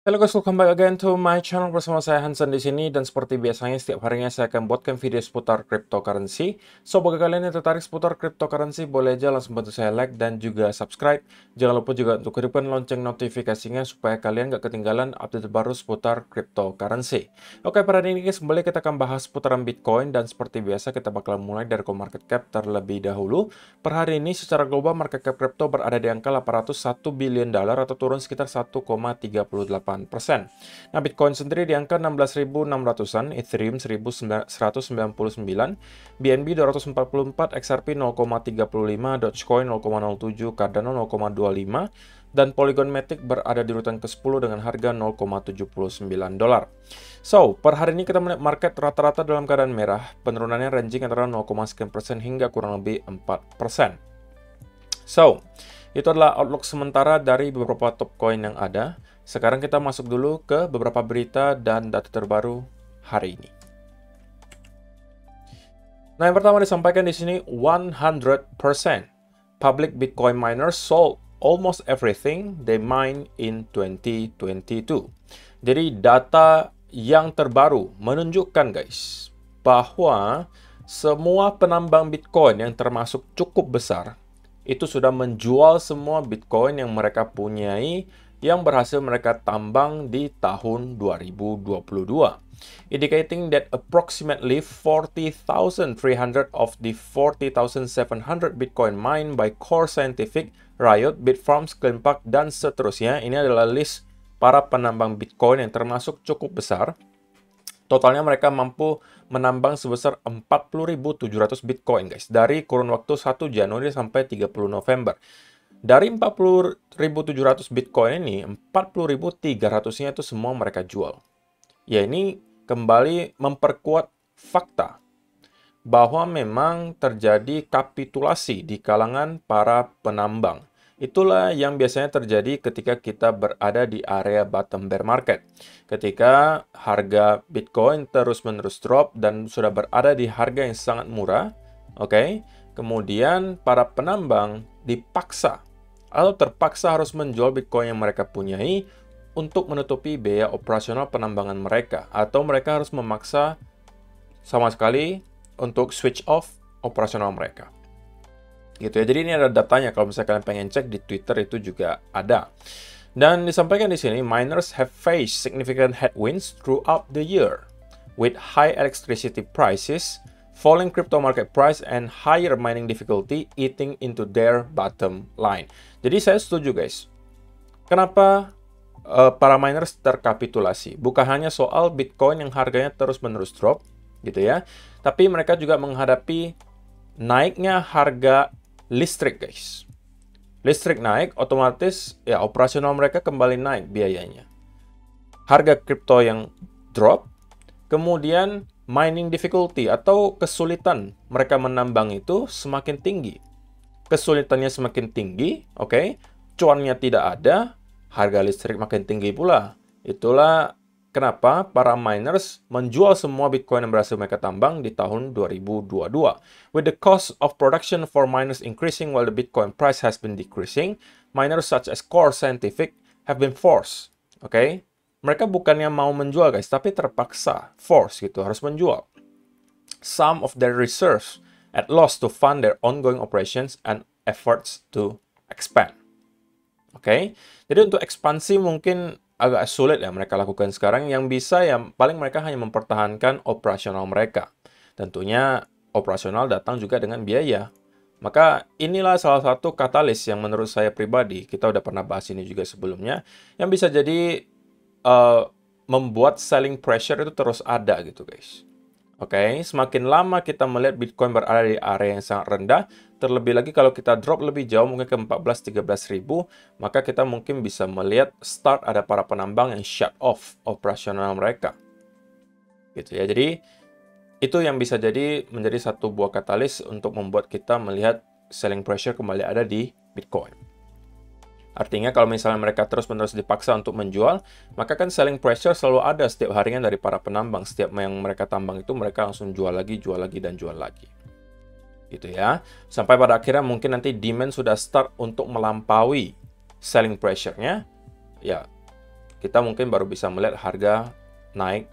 Halo guys, welcome back again to my channel bersama saya Hansen di sini, dan seperti biasanya setiap harinya saya akan buatkan video seputar cryptocurrency. So bagi kalian yang tertarik seputar cryptocurrency, boleh aja langsung bantu saya like dan juga subscribe. Jangan lupa juga untuk hidupkan lonceng notifikasinya supaya kalian gak ketinggalan update baru seputar cryptocurrency. Oke, pada hari ini guys, kembali kita akan bahas seputaran Bitcoin, dan seperti biasa kita bakal mulai dari market cap terlebih dahulu. Per hari ini secara global market cap crypto berada di angka 801 billion dollar atau turun sekitar 1,38%. Nah, Bitcoin sendiri di angka 16.600-an, Ethereum 1.199, BNB 244, XRP 0,35, Dogecoin 0,07, Cardano 0,25, dan Polygon Matic berada di urutan ke-10 dengan harga 0,79 dolar. So, per hari ini kita melihat market rata-rata dalam keadaan merah, penurunannya ranging antara 0,sekian% hingga kurang lebih 4%. So, itu adalah outlook sementara dari beberapa top coin yang ada. Sekarang kita masuk dulu ke beberapa berita dan data terbaru hari ini. Nah, yang pertama disampaikan di sini 100% public Bitcoin miners sold almost everything they mined in 2022. Jadi data yang terbaru menunjukkan guys bahwa semua penambang Bitcoin yang termasuk cukup besar itu sudah menjual semua Bitcoin yang mereka punyai yang berhasil mereka tambang di tahun 2022, indicating that approximately 40,300 of the 40,700 Bitcoin mined by Core Scientific, Riot, Bitfarms, CleanPark, dan seterusnya. Ini adalah list para penambang Bitcoin yang termasuk cukup besar. Totalnya mereka mampu menambang sebesar 40.700 Bitcoin guys, dari kurun waktu 1 Januari sampai 30 November. Dari 40.700 Bitcoin ini, 40.300-nya itu semua mereka jual. Ya, ini kembali memperkuat fakta bahwa memang terjadi kapitulasi di kalangan para penambang. Itulah yang biasanya terjadi ketika kita berada di area bottom bear market. Ketika harga Bitcoin terus-menerus drop dan sudah berada di harga yang sangat murah, oke? Kemudian para penambang dipaksa atau terpaksa harus menjual Bitcoin yang mereka punyai untuk menutupi biaya operasional penambangan mereka, atau mereka harus memaksa sama sekali untuk switch off operasional mereka. Gitu ya. Jadi ini ada datanya, kalau misalnya kalian pengen cek di Twitter itu juga ada. Dan disampaikan di sini, miners have faced significant headwinds throughout the year with high electricity prices, falling crypto market price, and higher mining difficulty eating into their bottom line. Jadi saya setuju guys. Kenapa para miners terkapitulasi? Bukan hanya soal Bitcoin yang harganya terus-menerus drop, gitu ya. Tapi mereka juga menghadapi naiknya harga listrik guys. Listrik naik, otomatis ya operasional mereka kembali naik biayanya. Harga kripto yang drop, kemudian mining difficulty atau kesulitan mereka menambang itu semakin tinggi. Kesulitannya semakin tinggi, oke, cuannya tidak ada, harga listrik makin tinggi pula. Itulah kenapa para miners menjual semua Bitcoin yang berhasil mereka tambang di tahun 2022. With the cost of production for miners increasing while the Bitcoin price has been decreasing, miners such as Core Scientific have been forced, oke? Mereka bukannya mau menjual guys, tapi terpaksa, force gitu, harus menjual some of their reserves at loss to fund their ongoing operations and efforts to expand. Oke, jadi untuk ekspansi mungkin agak sulit ya mereka lakukan sekarang. Yang bisa ya paling mereka hanya mempertahankan operasional mereka. Tentunya operasional datang juga dengan biaya. Maka inilah salah satu katalis yang menurut saya pribadi, kita udah pernah bahas ini juga sebelumnya, yang bisa jadi membuat selling pressure itu terus ada gitu guys. Oke, semakin lama kita melihat Bitcoin berada di area yang sangat rendah, terlebih lagi kalau kita drop lebih jauh mungkin ke 14-13 ribu, maka kita mungkin bisa melihat start ada para penambang yang shut off operasional mereka. Gitu ya. Jadi itu yang bisa jadi menjadi satu buah katalis untuk membuat kita melihat selling pressure kembali ada di Bitcoin. Artinya kalau misalnya mereka terus-menerus dipaksa untuk menjual, maka kan selling pressure selalu ada setiap harinya dari para penambang. Setiap yang mereka tambang itu mereka langsung jual lagi, dan jual lagi. Gitu ya. Sampai pada akhirnya mungkin nanti demand sudah start untuk melampaui selling pressure-nya. Ya, kita mungkin baru bisa melihat harga naik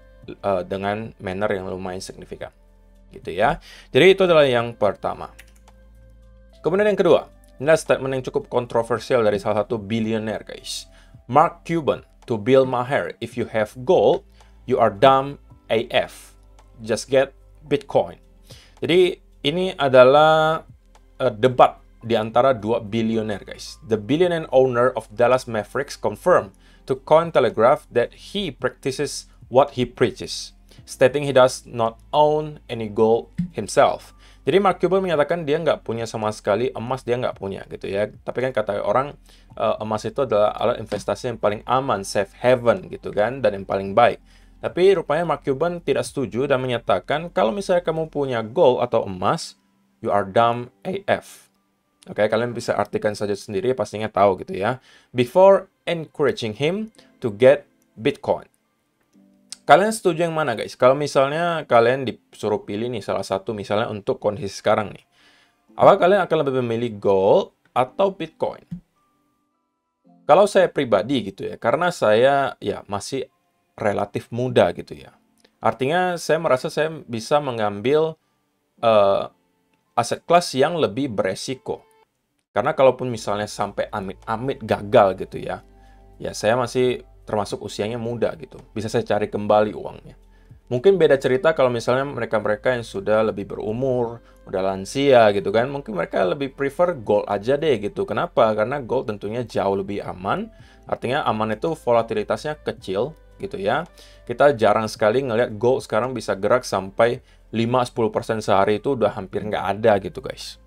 dengan manner yang lumayan signifikan. Gitu ya. Jadi itu adalah yang pertama. Kemudian yang kedua, ini adalah statement yang cukup kontroversial dari salah satu billionaire, guys. Mark Cuban, to Bill Maher, if you have gold, you are dumb AF. Just get Bitcoin. Jadi ini adalah debat di antara dua billionaire, guys. The billionaire owner of Dallas Mavericks confirmed to Cointelegraph that he practices what he preaches, stating he does not own any gold himself. Jadi Mark Cuban menyatakan dia nggak punya sama sekali emas, dia nggak punya gitu ya. Tapi kan kata orang emas itu adalah alat investasi yang paling aman, safe haven gitu kan, dan yang paling baik. Tapi rupanya Mark Cuban tidak setuju dan menyatakan kalau misalnya kamu punya gold atau emas, you are dumb AF. Oke, kalian bisa artikan saja sendiri, pastinya tahu gitu ya. Before encouraging him to get Bitcoin. Kalian setuju yang mana, guys? Kalau misalnya kalian disuruh pilih nih salah satu misalnya untuk kondisi sekarang nih. Apa kalian akan lebih memilih gold atau Bitcoin? Kalau saya pribadi gitu ya, karena saya ya masih relatif muda gitu ya. Artinya saya merasa saya bisa mengambil aset kelas yang lebih beresiko. Karena kalaupun misalnya sampai amit-amit gagal gitu ya, ya saya masih termasuk usianya muda gitu. Bisa saya cari kembali uangnya. Mungkin beda cerita kalau misalnya mereka-mereka yang sudah lebih berumur, udah lansia gitu kan, mungkin mereka lebih prefer gold aja deh gitu. Kenapa? Karena gold tentunya jauh lebih aman. Artinya aman itu volatilitasnya kecil gitu ya. Kita jarang sekali ngelihat gold sekarang bisa gerak sampai 5-10% sehari, itu udah hampir nggak ada gitu guys.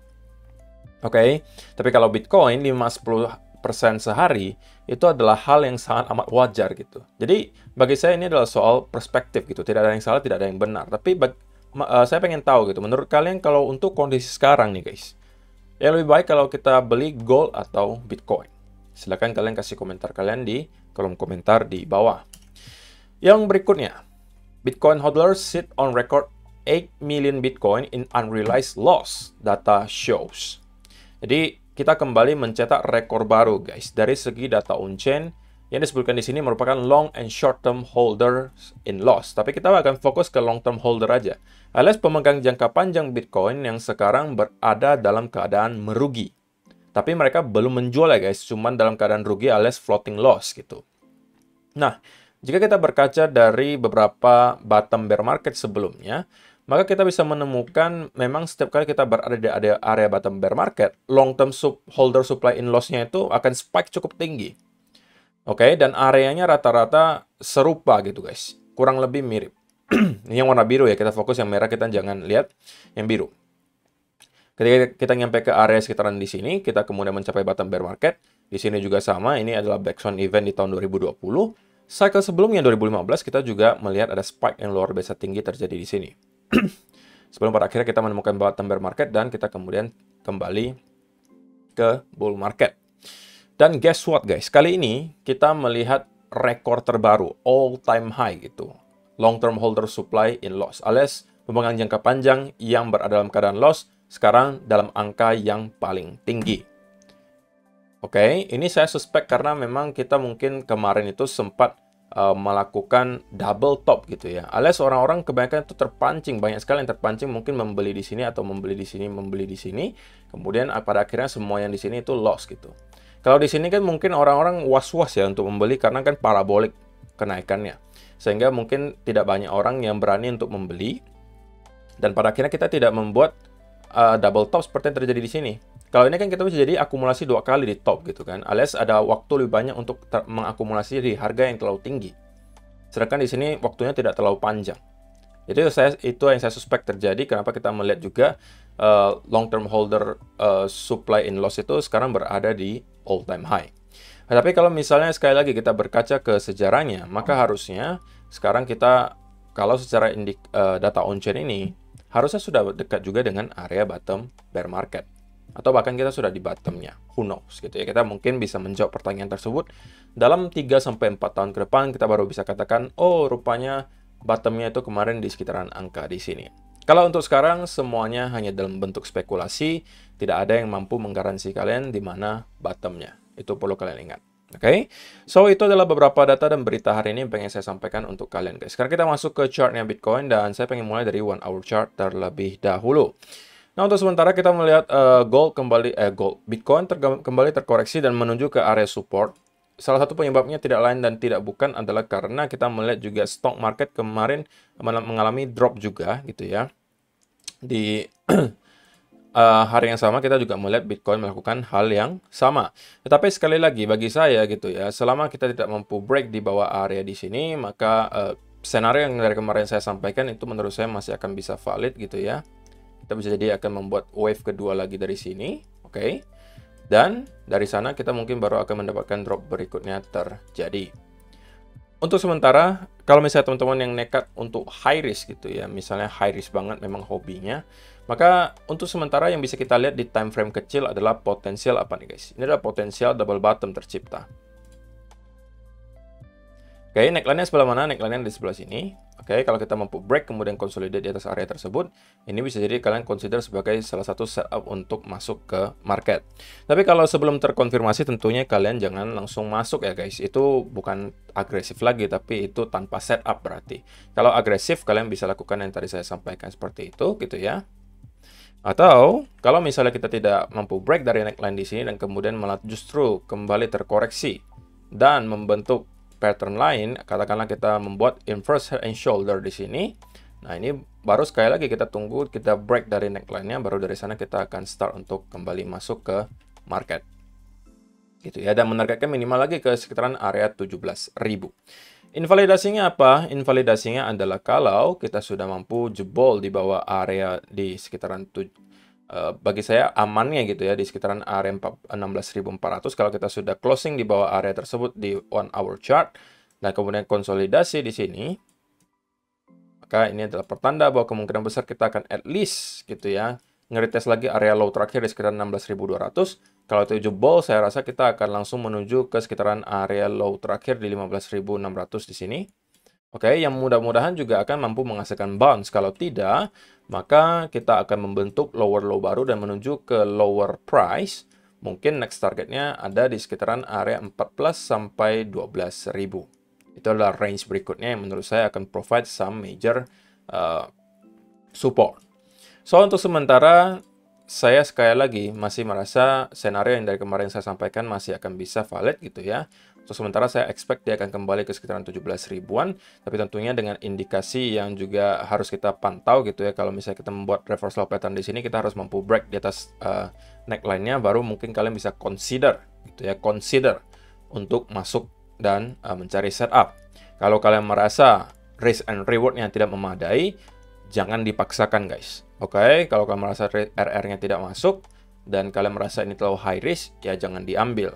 Oke, tapi kalau Bitcoin 5-10% sehari itu adalah hal yang sangat amat wajar gitu. Jadi bagi saya ini adalah soal perspektif gitu. Tidak ada yang salah, tidak ada yang benar. Tapi saya pengen tahu gitu. Menurut kalian kalau untuk kondisi sekarang nih guys, ya lebih baik kalau kita beli gold atau Bitcoin? Silahkan kalian kasih komentar kalian di kolom komentar di bawah. Yang berikutnya, Bitcoin hodlers sit on record 8 million Bitcoin in unrealized loss, data shows. Jadi kita kembali mencetak rekor baru guys dari segi data on-chain yang disebutkan di sini merupakan long and short term holders in loss. Tapi kita akan fokus ke long term holder aja. Alias pemegang jangka panjang Bitcoin yang sekarang berada dalam keadaan merugi. Tapi mereka belum menjual ya guys, cuman dalam keadaan rugi alias floating loss gitu. Nah, jika kita berkaca dari beberapa bottom bear market sebelumnya, maka kita bisa menemukan memang setiap kali kita berada di area bottom bear market, long term holder supply in loss-nya itu akan spike cukup tinggi. Oke, dan areanya rata-rata serupa gitu guys. Kurang lebih mirip. Ini yang warna biru ya, kita fokus yang merah, kita jangan lihat yang biru. Ketika kita nyampe ke area sekitaran di sini, kita kemudian mencapai bottom bear market. Di sini juga sama, ini adalah background event di tahun 2020. Cycle sebelumnya 2015 kita juga melihat ada spike yang luar biasa tinggi terjadi di sini. Sebelum pada akhirnya kita menemukan bottom bear market dan kita kemudian kembali ke bull market. Dan guess what guys, kali ini kita melihat rekor terbaru, all time high gitu. Long term holder supply in loss, alias pemegang jangka panjang yang berada dalam keadaan loss sekarang dalam angka yang paling tinggi. Oke, ini saya suspek karena memang kita mungkin kemarin itu sempat melakukan double top gitu ya. Alias orang-orang kebanyakan itu terpancing, banyak sekali yang terpancing mungkin membeli di sini atau membeli di sini, membeli di sini. Kemudian pada akhirnya semua yang di sini itu loss gitu. Kalau di sini kan mungkin orang-orang was-was ya untuk membeli karena kan parabolik kenaikannya. Sehingga mungkin tidak banyak orang yang berani untuk membeli. Dan pada akhirnya kita tidak membuat double top seperti yang terjadi di sini. Kalau ini kan kita bisa jadi akumulasi 2 kali di top gitu kan. Alias ada waktu lebih banyak untuk mengakumulasi di harga yang terlalu tinggi. Sedangkan di sini waktunya tidak terlalu panjang. Jadi itu yang saya suspek terjadi. Kenapa kita melihat juga long term holder supply in loss itu sekarang berada di all time high. Nah, tapi kalau misalnya sekali lagi kita berkaca ke sejarahnya, maka harusnya sekarang kita kalau secara data on-chain ini harusnya sudah dekat juga dengan area bottom bear market. Atau bahkan kita sudah di bottomnya, who knows gitu ya. Kita mungkin bisa menjawab pertanyaan tersebut dalam 3-4 tahun ke depan. Kita baru bisa katakan, oh rupanya bottomnya itu kemarin di sekitaran angka di sini. Kalau untuk sekarang semuanya hanya dalam bentuk spekulasi, tidak ada yang mampu menggaransi kalian di mana bottomnya. Itu perlu kalian ingat. Oke, so itu adalah beberapa data dan berita hari ini yang pengen saya sampaikan untuk kalian guys. Sekarang kita masuk ke chartnya Bitcoin dan saya pengen mulai dari 1 hour chart terlebih dahulu. Nah, untuk sementara kita melihat Bitcoin kembali terkoreksi dan menuju ke area support. Salah satu penyebabnya tidak lain dan tidak bukan adalah karena kita melihat juga stock market kemarin mengalami drop juga gitu ya. Di hari yang sama kita juga melihat Bitcoin melakukan hal yang sama. Tetapi sekali lagi bagi saya gitu ya, selama kita tidak mampu break di bawah area di sini, maka skenario yang dari kemarin saya sampaikan itu menurut saya masih akan bisa valid gitu ya. Kita bisa jadi akan membuat wave kedua lagi dari sini, oke. Dan dari sana kita mungkin baru akan mendapatkan drop berikutnya terjadi. Untuk sementara, kalau misalnya teman-teman yang nekat untuk high risk gitu ya, misalnya high risk banget memang hobinya, maka untuk sementara yang bisa kita lihat di time frame kecil adalah potensial apa nih guys? Ini adalah potensial double bottom tercipta. Oke, neckline-nya sebelah mana? Neckline-nya di sebelah sini. Oke, kalau kita mampu break kemudian consolidate di atas area tersebut, ini bisa jadi kalian consider sebagai salah satu setup untuk masuk ke market. Tapi kalau sebelum terkonfirmasi tentunya kalian jangan langsung masuk ya guys. Itu bukan agresif lagi, tapi itu tanpa setup berarti. Kalau agresif kalian bisa lakukan yang tadi saya sampaikan seperti itu gitu ya. Atau kalau misalnya kita tidak mampu break dari neckline di sini dan kemudian malah justru kembali terkoreksi dan membentuk pattern lain, katakanlah kita membuat inverse head and shoulder di sini. Nah, ini baru sekali lagi kita tunggu kita break dari neckline-nya, baru dari sana kita akan start untuk kembali masuk ke market. Gitu ya, dan menargetkan minimal lagi ke sekitaran area 17.000. Invalidasinya apa? Invalidasinya adalah kalau kita sudah mampu jebol di bawah area di sekitaran bagi saya amannya gitu ya di sekitaran area 16.400 kalau kita sudah closing di bawah area tersebut di 1 hour chart dan kemudian konsolidasi di sini, maka ini adalah pertanda bahwa kemungkinan besar kita akan at least gitu ya ngeretest lagi area low terakhir di sekitar 16.200. Kalau itu jebol, saya rasa kita akan langsung menuju ke sekitaran area low terakhir di 15.600 di sini. Oke, yang mudah-mudahan juga akan mampu menghasilkan bounce. Kalau tidak, maka kita akan membentuk lower low baru dan menuju ke lower price. Mungkin next targetnya ada di sekitaran area 14 sampai 12.000. Itu adalah range berikutnya yang menurut saya akan provide some major support. So, untuk sementara, saya sekali lagi masih merasa skenario yang dari kemarin saya sampaikan masih akan bisa valid gitu ya. So, sementara saya expect dia akan kembali ke sekitaran 17 ribuan, tapi tentunya dengan indikasi yang juga harus kita pantau gitu ya. Kalau misalnya kita membuat reversal pattern di sini, kita harus mampu break di atas neckline-nya, baru mungkin kalian bisa consider gitu ya, consider untuk masuk dan mencari setup. Kalau kalian merasa risk and reward-nya tidak memadai, jangan dipaksakan guys. Oke, kalau kalian merasa RR-nya tidak masuk dan kalian merasa ini terlalu high risk, ya jangan diambil.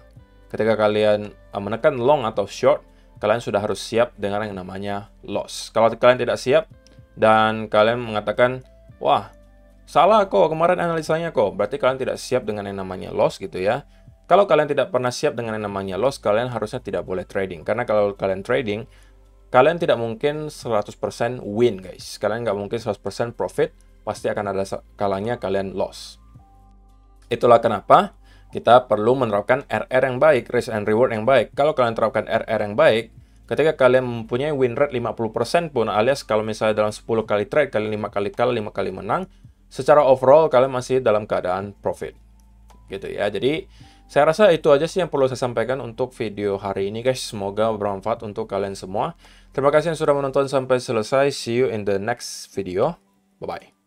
Ketika kalian menekan long atau short, kalian sudah harus siap dengan yang namanya loss. Kalau kalian tidak siap dan kalian mengatakan, wah, salah kok kemarin analisanya kok, berarti kalian tidak siap dengan yang namanya loss gitu ya. Kalau kalian tidak pernah siap dengan yang namanya loss, kalian harusnya tidak boleh trading. Karena kalau kalian trading, kalian tidak mungkin 100% win guys. Kalian nggak mungkin 100% profit, pasti akan ada kalanya kalian loss. Itulah kenapa kita perlu menerapkan RR yang baik, risk and reward yang baik. Kalau kalian terapkan RR yang baik, ketika kalian mempunyai win rate 50% pun, alias kalau misalnya dalam 10 kali trade, kalian 5 kali kalah, 5 kali menang, secara overall kalian masih dalam keadaan profit. Gitu ya. Jadi, saya rasa itu aja sih yang perlu saya sampaikan untuk video hari ini guys. Semoga bermanfaat untuk kalian semua. Terima kasih yang sudah menonton sampai selesai. See you in the next video. Bye-bye.